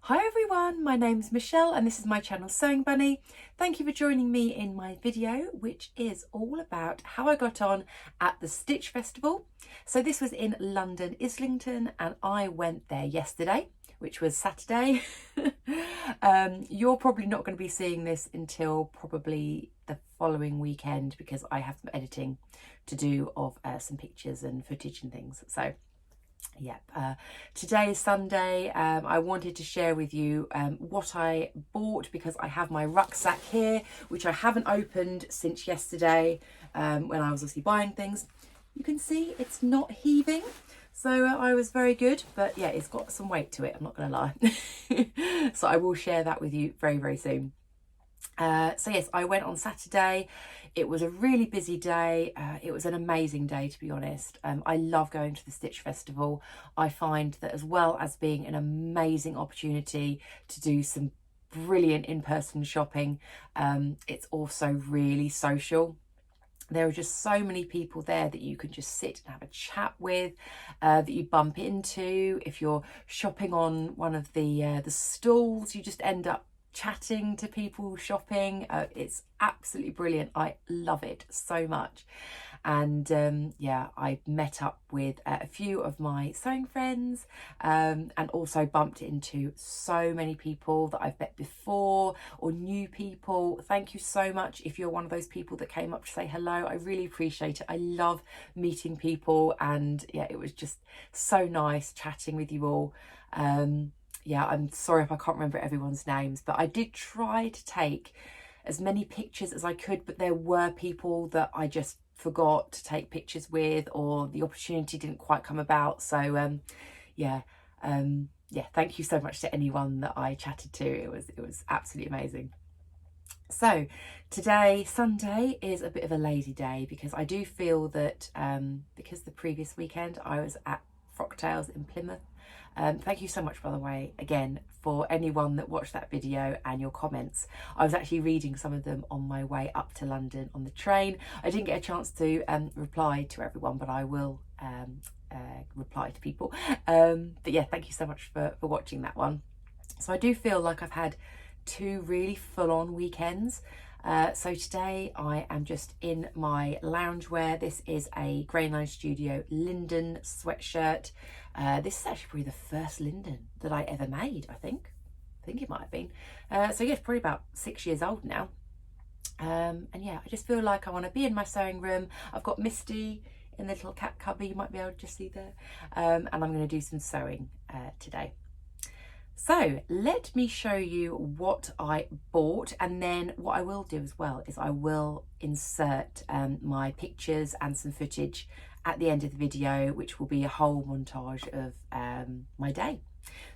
Hi everyone, my name's Michelle and this is my channel Sewing Bunny. Thank you for joining me in my video, which is all about how I got on at the Stitch Festival. So this was in London, Islington, and I went there yesterday, which was Saturday. You're probably not going to be seeing this until probably the following weekend because I have some editing to do of some pictures and footage and things. So today is Sunday. I wanted to share with you what I bought because I have my rucksack here, which I haven't opened since yesterday when I was obviously buying things. You can see it's not heaving, so I was very good, but yeah, it's got some weight to it, I'm not gonna lie. So I will share that with you very, very soon. So yes, I went on Saturday. It was a really busy day. It was an amazing day, to be honest. I love going to the Stitch Festival. I find that as well as being an amazing opportunity to do some brilliant in-person shopping, it's also really social. There are just so many people there that you can just sit and have a chat with, that you bump into. If you're shopping on one of the stalls, you just end up chatting to people shopping. It's absolutely brilliant. I love it so much. And yeah, I met up with a few of my sewing friends, and also bumped into so many people that I've met before or new people. Thank you so much if you're one of those people that came up to say hello. I really appreciate it. I love meeting people, and yeah, it was just so nice chatting with you all. Yeah, I'm sorry if I can't remember everyone's names, but I did try to take as many pictures as I could, but there were people that I just forgot to take pictures with, or the opportunity didn't quite come about. So yeah, thank you so much to anyone that I chatted to. It was absolutely amazing. So today, Sunday, is a bit of a lazy day because I do feel that because the previous weekend I was at Frocktails in Plymouth. Thank you so much, by the way, again, for anyone that watched that video and your comments. I was actually reading some of them on my way up to London on the train. I didn't get a chance to reply to everyone, but I will reply to people. But yeah, thank you so much for watching that one. So I do feel like I've had two really full-on weekends. So today I am just in my loungewear. This is a Greyline Studio Linden sweatshirt. This is actually probably the first Linden that I ever made, I think. I think it might have been. So yeah, it's probably about 6 years old now. And yeah, I just feel like I want to be in my sewing room. I've got Misty in the little cat cubby, you might be able to see there. And I'm going to do some sewing today. So let me show you what I bought, and then what I will do as well is I will insert my pictures and some footage at the end of the video, which will be a whole montage of my day.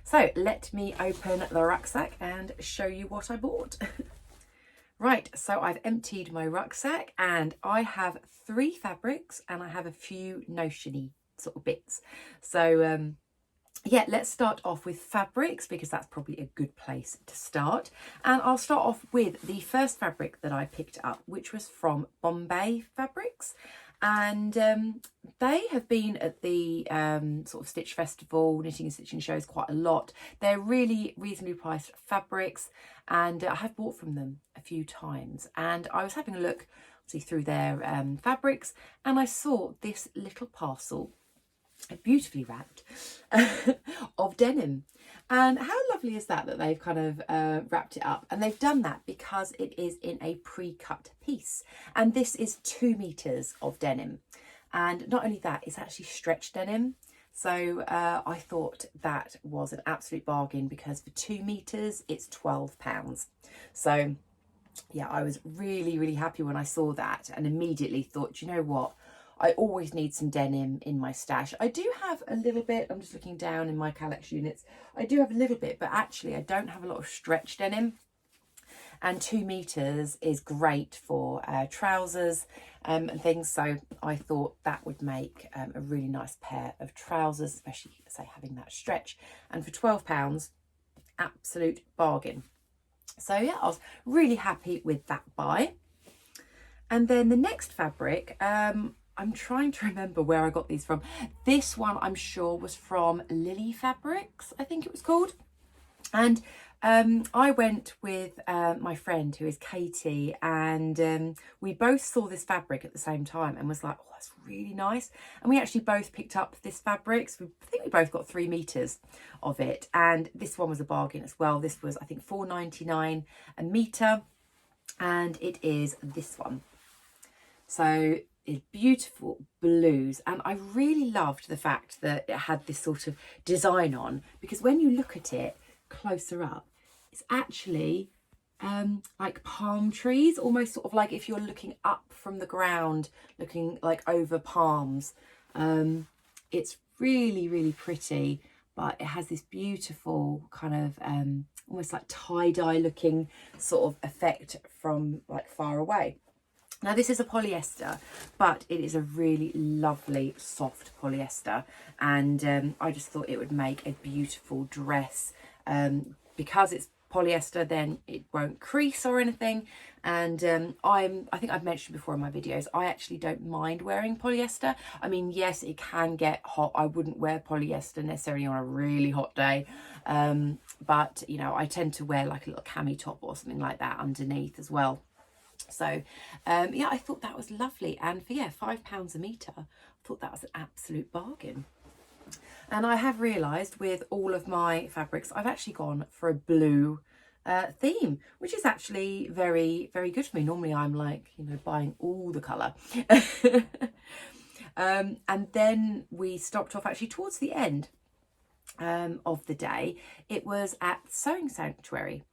So let me open the rucksack and show you what I bought. Right, so I've emptied my rucksack and I have 3 fabrics and I have a few notion-y sort of bits. So yeah, let's start off with fabrics because that's probably a good place to start. And I'll start off with the first fabric that I picked up, which was from Bombay Fabrics. And they have been at the sort of Stitch Festival, knitting and stitching shows quite a lot. They're really reasonably priced fabrics, and I have bought from them a few times. And I was having a look, obviously, through their fabrics, and I saw this little parcel, beautifully wrapped, of denim. And how lovely is that they've kind of wrapped it up, and they've done that because it is in a pre-cut piece, and this is 2 meters of denim. And not only that, it's actually stretch denim. So I thought that was an absolute bargain because for 2 meters it's £12. So yeah, I was really, really happy when I saw that and immediately thought, you know what, I always need some denim in my stash. I do have a little bit, I'm just looking down in my collection units, I do have a little bit, but actually I don't have a lot of stretch denim. And 2 meters is great for trousers and things, so I thought that would make a really nice pair of trousers, especially, say, having that stretch. And for £12, absolute bargain. So yeah, I was really happy with that buy. And then the next fabric, I'm trying to remember where I got these from. This one I'm sure was from Lily Fabrics, I think it was called. And I went with my friend who is Katie, and we both saw this fabric at the same time and was like, oh, that's really nice. And we actually both picked up this fabric. So I think we both got 3 meters of it. And this one was a bargain as well. This was, I think, £4.99 a meter. And it is this one. So it's beautiful blues, and I really loved the fact that it had this sort of design on, because when you look at it closer up, it's actually like palm trees, almost sort of like if you're looking up from the ground, looking like over palms. It's really, really pretty, but it has this beautiful kind of almost like tie-dye looking sort of effect from like far away. Now this is a polyester, but it is a really lovely soft polyester, and I just thought it would make a beautiful dress. Because it's polyester, then it won't crease or anything, and I think I've mentioned before in my videos, I actually don't mind wearing polyester. I mean, yes, it can get hot. I wouldn't wear polyester necessarily on a really hot day, but you know, I tend to wear like a little cami top or something like that underneath as well. So yeah, I thought that was lovely, and for £5 a metre, I thought that was an absolute bargain. And I have realised with all of my fabrics, I've actually gone for a blue theme, which is actually very, very good for me. Normally I'm like, you know, buying all the colour. And then we stopped off actually towards the end of the day. It was at Sewing Sanctuary.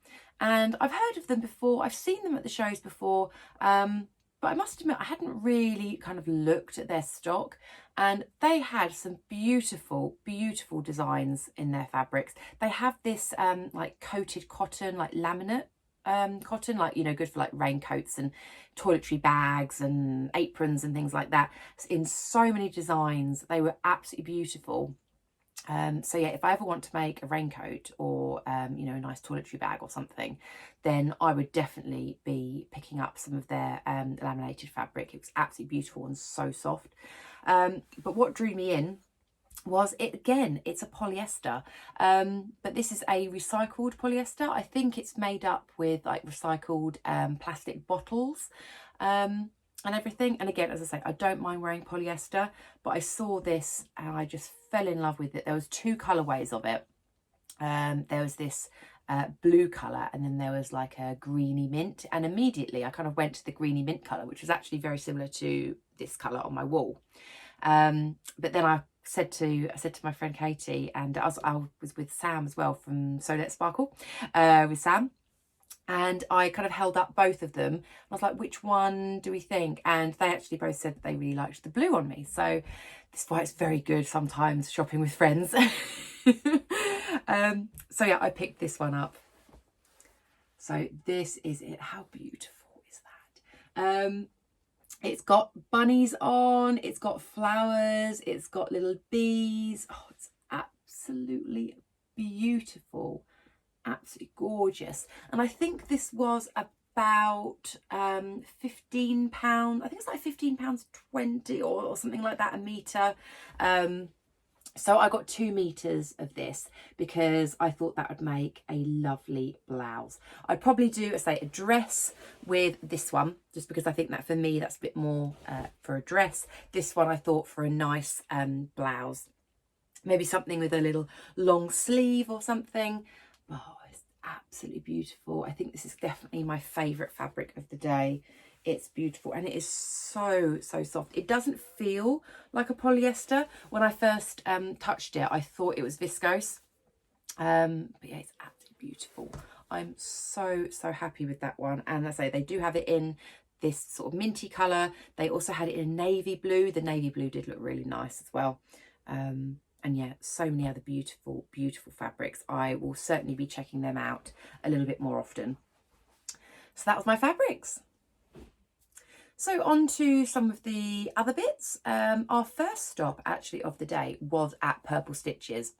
And I've heard of them before, I've seen them at the shows before, but I must admit I hadn't really kind of looked at their stock, and they had some beautiful, beautiful designs in their fabrics. They have this like coated cotton, like laminate cotton, like, you know, good for like raincoats and toiletry bags and aprons and things like that, in so many designs. They were absolutely beautiful. So yeah, if I ever want to make a raincoat or you know, a nice toiletry bag or something, then I would definitely be picking up some of their laminated fabric. It was absolutely beautiful and so soft. But what drew me in was it again, it's a polyester, but this is a recycled polyester. I think it's made up with like recycled plastic bottles and everything. And again, as I say, I don't mind wearing polyester, but I saw this and I just fell in love with it. There was 2 colorways of it. There was this blue color, and then there was like a greeny mint, and immediately I kind of went to the greeny mint color, which was actually very similar to this color on my wall. But then I said to my friend Katie, and I was with Sam as well from So Let's Sparkle with Sam, and I kind of held up both of them. I was like, which one do we think? And they actually both said that they really liked the blue on me. So this is why it's very good sometimes shopping with friends. So yeah, I picked this one up. So this is it. How beautiful is that? It's got bunnies on, it's got flowers, it's got little bees. Oh, it's absolutely beautiful. Absolutely gorgeous. And I think this was about £15. I think it's like £15.20 or something like that a metre. So I got 2 meters of this because I thought that would make a lovely blouse. I'd probably do, say, a dress with this one, just because I think that for me, that's a bit more for a dress. This one I thought for a nice blouse. Maybe something with a little long sleeve or something. Oh, it's absolutely beautiful. I think this is definitely my favourite fabric of the day. It's beautiful, and it is so, so soft. It doesn't feel like a polyester. When I first touched it, I thought it was viscose. But yeah, it's absolutely beautiful. I'm so, so happy with that one. And as I say, they do have it in this sort of minty colour. They also had it in navy blue. The navy blue did look really nice as well. And yeah, so many other beautiful, beautiful fabrics. I will certainly be checking them out a little bit more often. So that was my fabrics. So on to some of the other bits. Our first stop actually of the day was at Purple Stitches.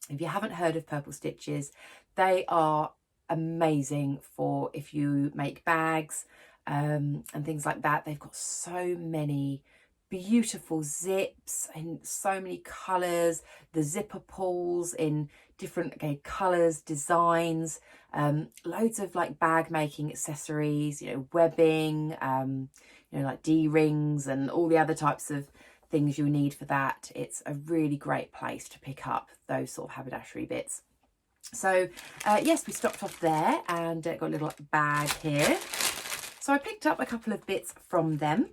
If you haven't heard of Purple Stitches, they are amazing for if you make bags and things like that. They've got so many beautiful zips in so many colours, the zipper pulls in different colours, designs, loads of like bag making accessories, you know, webbing, you know, like D-rings and all the other types of things you need for that. It's a really great place to pick up those sort of haberdashery bits. So yes, we stopped off there and got a little bag here. So I picked up a couple of bits from them.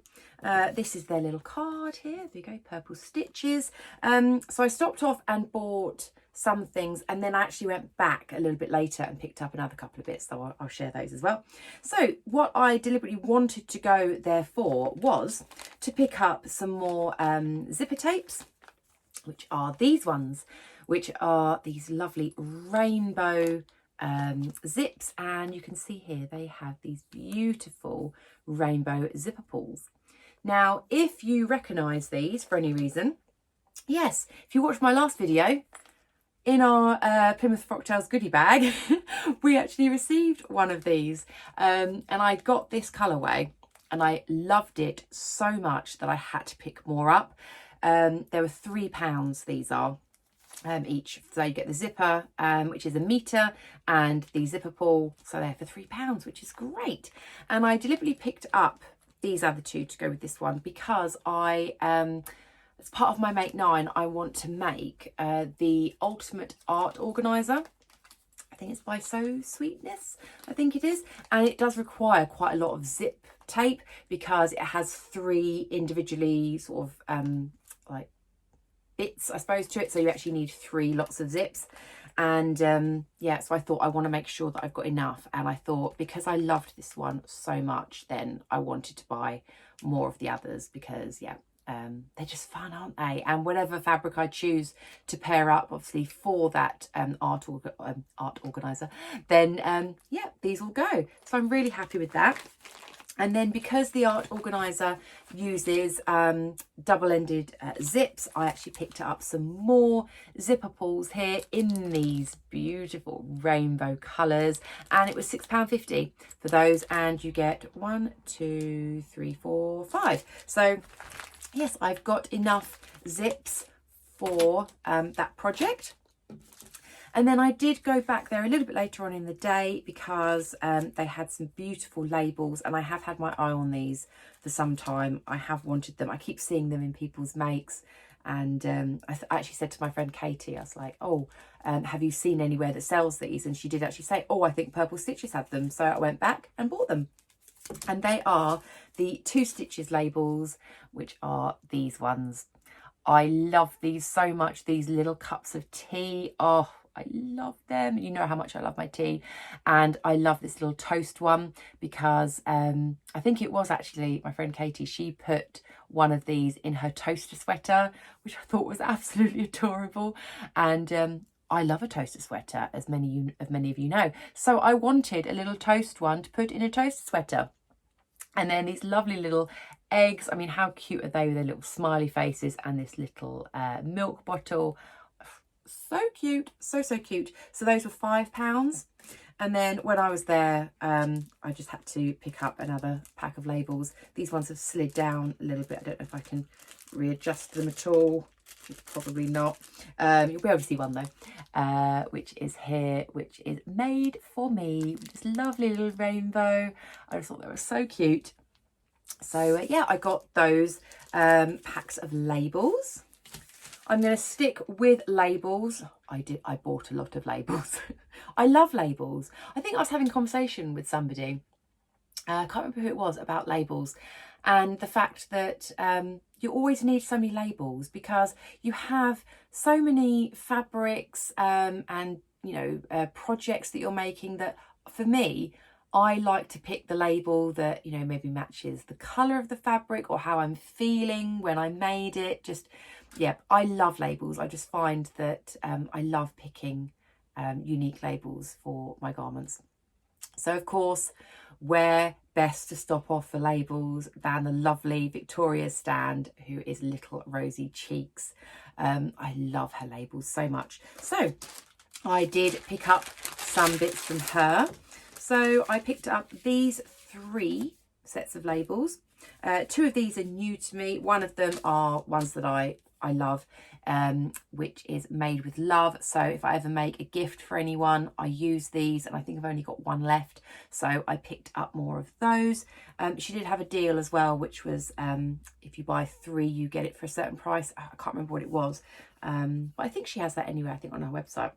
This is their little card here. There you go, purple stitches. So I stopped off and bought some things, and then I actually went back a little bit later and picked up another couple of bits, so I'll share those as well. So what I deliberately wanted to go there for was to pick up some more zipper tapes, which are these ones, which are these lovely rainbow zips, and you can see here they have these beautiful rainbow zipper pulls. Now, if you recognise these for any reason, yes, if you watched my last video, in our Plymouth Frocktails goodie bag, we actually received one of these, and I got this colourway and I loved it so much that I had to pick more up. There were £3, these are. Each. So you get the zipper, which is a metre, and the zipper pull, so they're for £3, which is great. And I deliberately picked up these other two to go with this one because I, as part of my Make 9, I want to make the ultimate art organiser. I think it's by So Sweetness, I think it is. And it does require quite a lot of zip tape because it has 3 individually sort of like bits, I suppose, to it. So you actually need 3 lots of zips. And yeah, so I thought I want to make sure that I've got enough. And I thought because I loved this one so much, then I wanted to buy more of the others because, yeah, they're just fun, aren't they? And whatever fabric I choose to pair up, obviously, for that art organiser, then yeah, these will go. So I'm really happy with that. And then because the art organiser uses double-ended zips, I actually picked up some more zipper pulls here in these beautiful rainbow colours. And it was £6.50 for those. And you get 1, 2, 3, 4, 5. So yes, I've got enough zips for that project. And then I did go back there a little bit later on in the day because they had some beautiful labels, and I have had my eye on these for some time. I have wanted them. I keep seeing them in people's makes, and I actually said to my friend Katie, I was like, oh, have you seen anywhere that sells these? And she did actually say, oh, I think Purple Stitches had them. So I went back and bought them. And they are the 2 Stitches labels, which are these ones. I love these so much, these little cups of tea. Oh, I love them. You know how much I love my tea. And I love this little toast one because I think it was actually my friend Katie, she put one of these in her toaster sweater, which I thought was absolutely adorable. And I love a toaster sweater, as many of you know. So I wanted a little toast one to put in a toaster sweater. And then these lovely little eggs. I mean, how cute are they with their little smiley faces and this little milk bottle. So cute, so cute. So those were £5. And then when I was there, I just had to pick up another pack of labels. These ones have slid down a little bit. I don't know if I can readjust them at all. Probably not. You'll be able to see one though, which is here, which is made for me. This lovely little rainbow. I just thought they were so cute. So yeah, I got those packs of labels. I'm going to stick with labels. I bought a lot of labels. I love labels. I think I was having a conversation with somebody, I can't remember who it was, about labels and the fact that you always need so many labels because you have so many fabrics and, you know, projects that you're making that for me, I like to pick the label that, you know, maybe matches the colour of the fabric or how I'm feeling when I made it. Just, yeah, I love labels. I just find that I love picking unique labels for my garments. So, of course, where best to stop off for labels than the lovely Victoria stand, who is Little Rosy Cheeks. I love her labels so much. So I did pick up some bits from her. So I picked up these 3 sets of labels. 2 of these are new to me. One of them are ones that I I love, which is made with love. So if I ever make a gift for anyone, I use these, and I think I've only got one left, so I picked up more of those. She did have a deal as well, which was if you buy 3 you get it for a certain price. I can't remember what it was, but I think she has that anyway, I think on her website.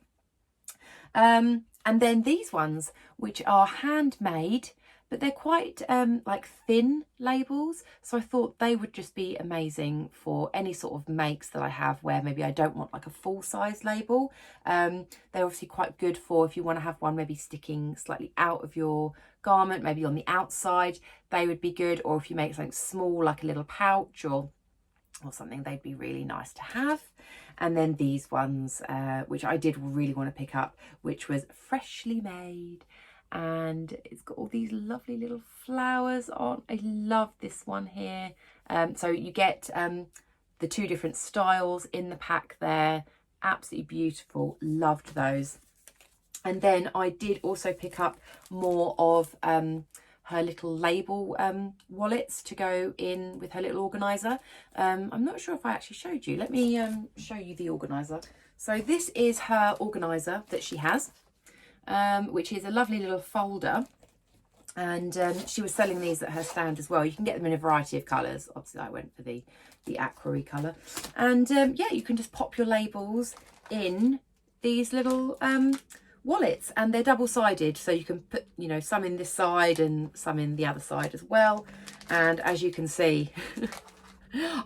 And then these ones, which are handmade, but they're quite like thin labels, so I thought they would just be amazing for any sort of makes that I have where maybe I don't want like a full size label. They're obviously quite good for if you want to have one maybe sticking slightly out of your garment, maybe on the outside, they would be good. Or if you make something small like a little pouch or something, they'd be really nice to have. And then these ones, which I did really want to pick up, which was freshly made, and it's got all these lovely little flowers on. I love this one here. So you get the 2 different styles in the pack there. Absolutely beautiful, loved those. And then I did also pick up more of her little label wallets to go in with her little organizer. I'm not sure if I actually showed you. Let me show you the organizer. So this is her organizer that she has, which is a lovely little folder, and she was selling these at her stand as well. You can get them in a variety of colours. Obviously I went for the aqua colour, and yeah, you can just pop your labels in these little wallets, and they're double-sided, so you can put, you know, some in this side and some in the other side as well. And as you can see,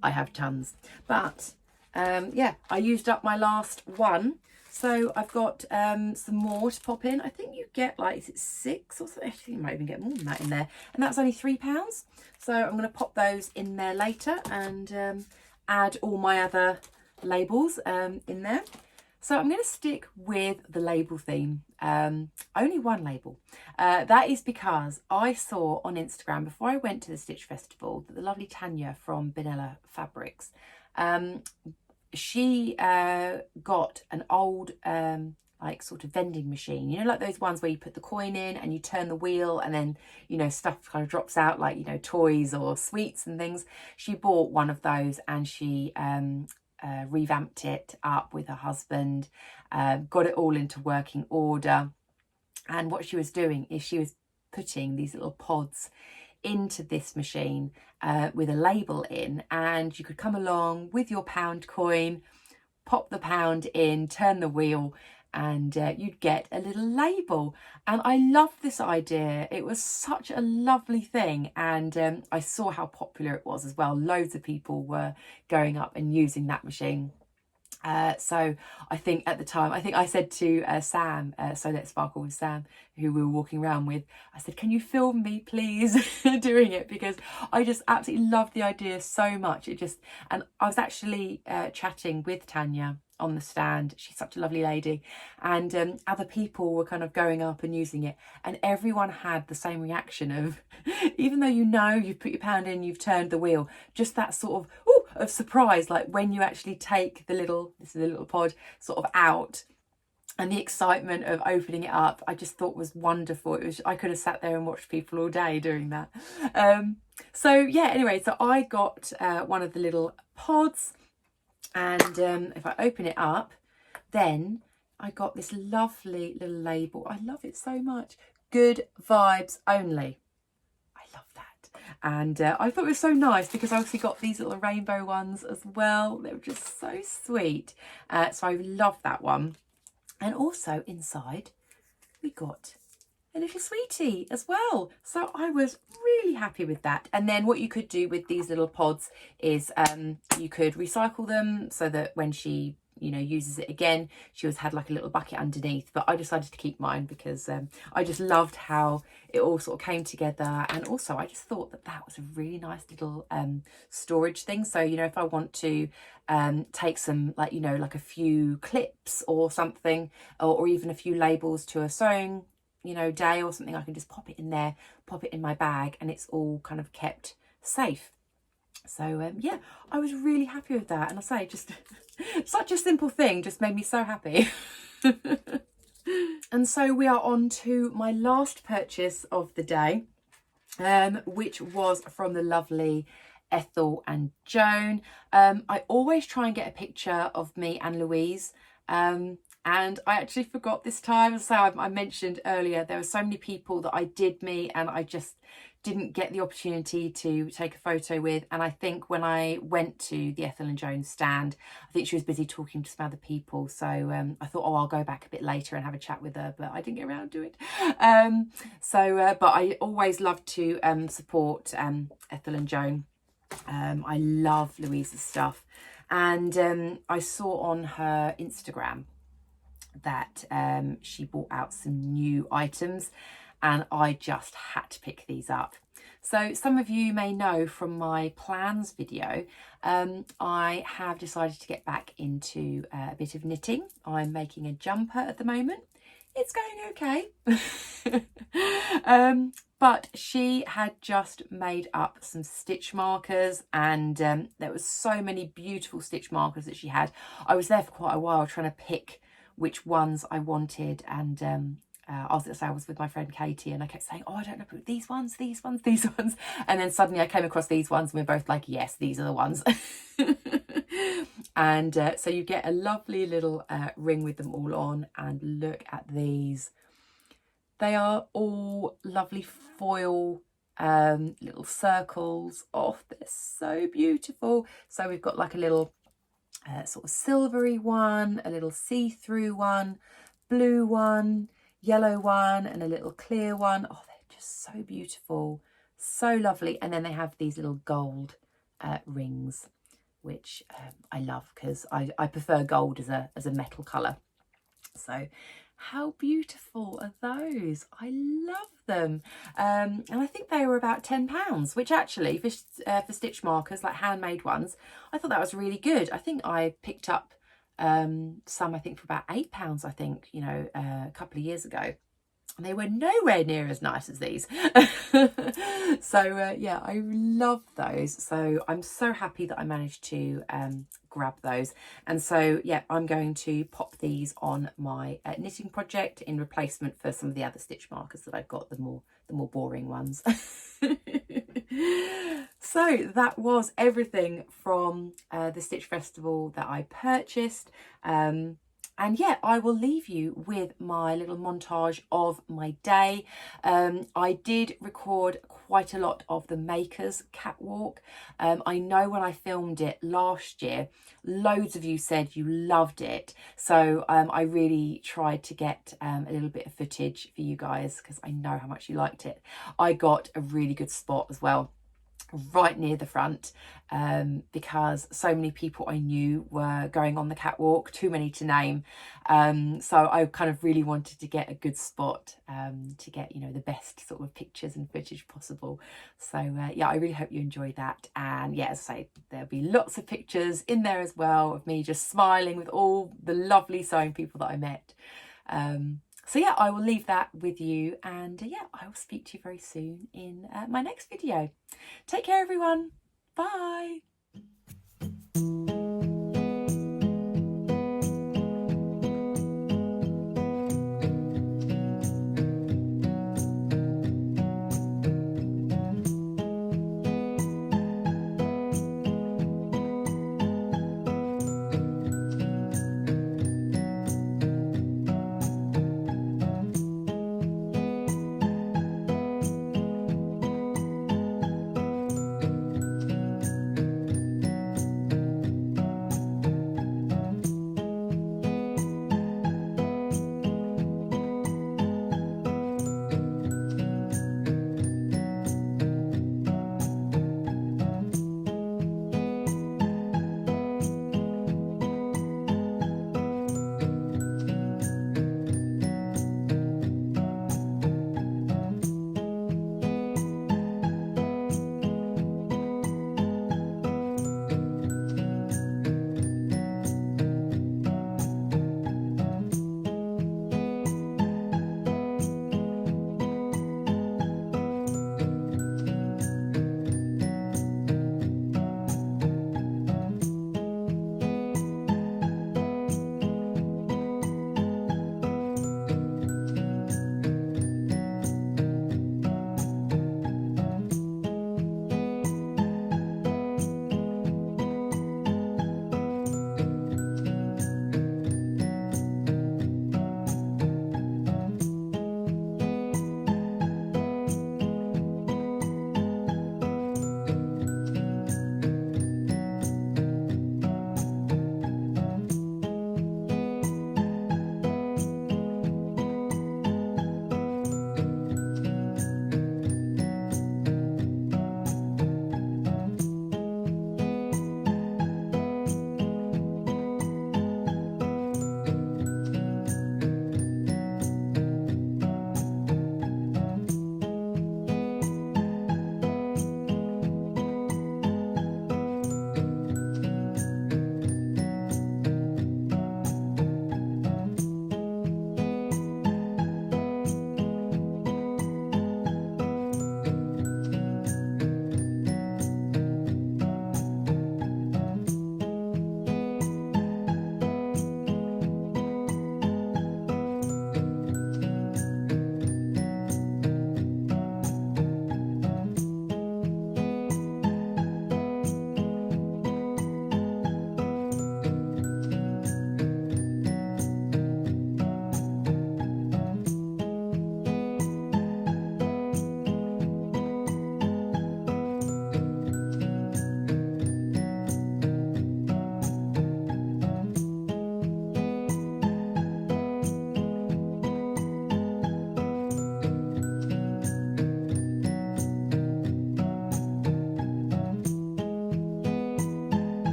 I have tons, but yeah, I used up my last one, so I've got some more to pop in. I think you get like, is it 6 or something? I think you might even get more than that in there, and that's only £3. So I'm going to pop those in there later and add all my other labels in there. So I'm going to stick with the label theme. Only one label. That is because I saw on Instagram before I went to the Stitch Festival that the lovely Tanya from Benella Fabrics, she got an old like sort of vending machine, you know, like those ones where you put the coin in and you turn the wheel and then, you know, stuff kind of drops out, like, you know, toys or sweets and things. She bought one of those and she revamped it up with her husband, got it all into working order. And what she was doing is she was putting these little pods into this machine with a label in, and you could come along with your pound coin, pop the pound in, turn the wheel, and you'd get a little label. And I loved this idea. It was such a lovely thing, and I saw how popular it was as well. Loads of people were going up and using that machine. So I think at the time, I think I said to Sam, So Let's Sparkle with Sam, who we were walking around with, I said, can you film me please doing it? Because I just absolutely loved the idea so much. And I was actually chatting with Tanya on the stand. She's such a lovely lady, and other people were kind of going up and using it, and everyone had the same reaction of, even though you know you've put your pound in, you've turned the wheel, just that sort of surprise, like when you actually take the little, this is a little pod, sort of out, and the excitement of opening it up, I just thought was wonderful. It was, I could have sat there and watched people all day doing that. So yeah, anyway, so I got one of the little pods, and if I open it up, then I got this lovely little label. I love it so much. Good vibes only. I love that. And I thought it was so nice because I obviously got these little rainbow ones as well. They were just so sweet. So I love that one. And also inside we got a little sweetie as well. So I was really happy with that. And then what you could do with these little pods is you could recycle them so that when she, you know, uses it again, she always had like a little bucket underneath. But I decided to keep mine because I just loved how it all sort of came together. And also I just thought that that was a really nice little storage thing. So, you know, if I want to take some, like, you know, like a few clips or something, or even a few labels to a sewing, you know, day or something, I can just pop it in there, pop it in my bag, and it's all kind of kept safe. So yeah, I was really happy with that. And I say, just such a simple thing just made me so happy. And so we are on to my last purchase of the day, which was from the lovely Ethel and Joan. I always try and get a picture of me and Louise. And I actually forgot this time. So I mentioned earlier, there were so many people that I did meet and I just didn't get the opportunity to take a photo with. And I think when I went to the Ethel and Joan stand, I think she was busy talking to some other people. So I thought, oh, I'll go back a bit later and have a chat with her, but I didn't get around to it. But I always love to support Ethel and Joan. I love Louise's stuff. And I saw on her Instagram that she brought out some new items, and I just had to pick these up. So some of you may know from my plans video, I have decided to get back into a bit of knitting. I'm making a jumper at the moment. It's going okay. But she had just made up some stitch markers, and there was so many beautiful stitch markers that she had. I was there for quite a while trying to pick which ones I wanted, and I was with my friend Katie, and I kept saying, oh, I don't know, these ones, and then suddenly I came across these ones and we're both like, yes, these are the ones. And so you get a lovely little ring with them all on, and look at these. They are all lovely foil little circles. Oh, they're so beautiful. So we've got like a little sort of silvery one, a little see-through one, blue one, yellow one, and a little clear one. Oh, they're just so beautiful, so lovely. And then they have these little gold rings, which I love because I prefer gold as a metal colour. So how beautiful are those? I love them. And I think they were about £10, which actually for stitch markers, like handmade ones, I thought that was really good. I think I picked up some, I think for about £8, I think, you know, a couple of years ago. And they were nowhere near as nice as these. So yeah, I love those. So I'm so happy that I managed to grab those. And so yeah, I'm going to pop these on my knitting project in replacement for some of the other stitch markers that I've got, the more boring ones. So that was everything from the Stitch Festival that I purchased. And yeah, I will leave you with my little montage of my day. I did record quite a lot of the Makers catwalk. I know when I filmed it last year, loads of you said you loved it. So I really tried to get a little bit of footage for you guys because I know how much you liked it. I got a really good spot as well, right near the front, because so many people I knew were going on the catwalk, too many to name. So I kind of really wanted to get a good spot to get, you know, the best sort of pictures and footage possible. So yeah, I really hope you enjoyed that. And yeah, as I say, there'll be lots of pictures in there as well of me just smiling with all the lovely sewing people that I met. So yeah, I will leave that with you, and yeah, I will speak to you very soon in my next video. Take care, everyone. Bye.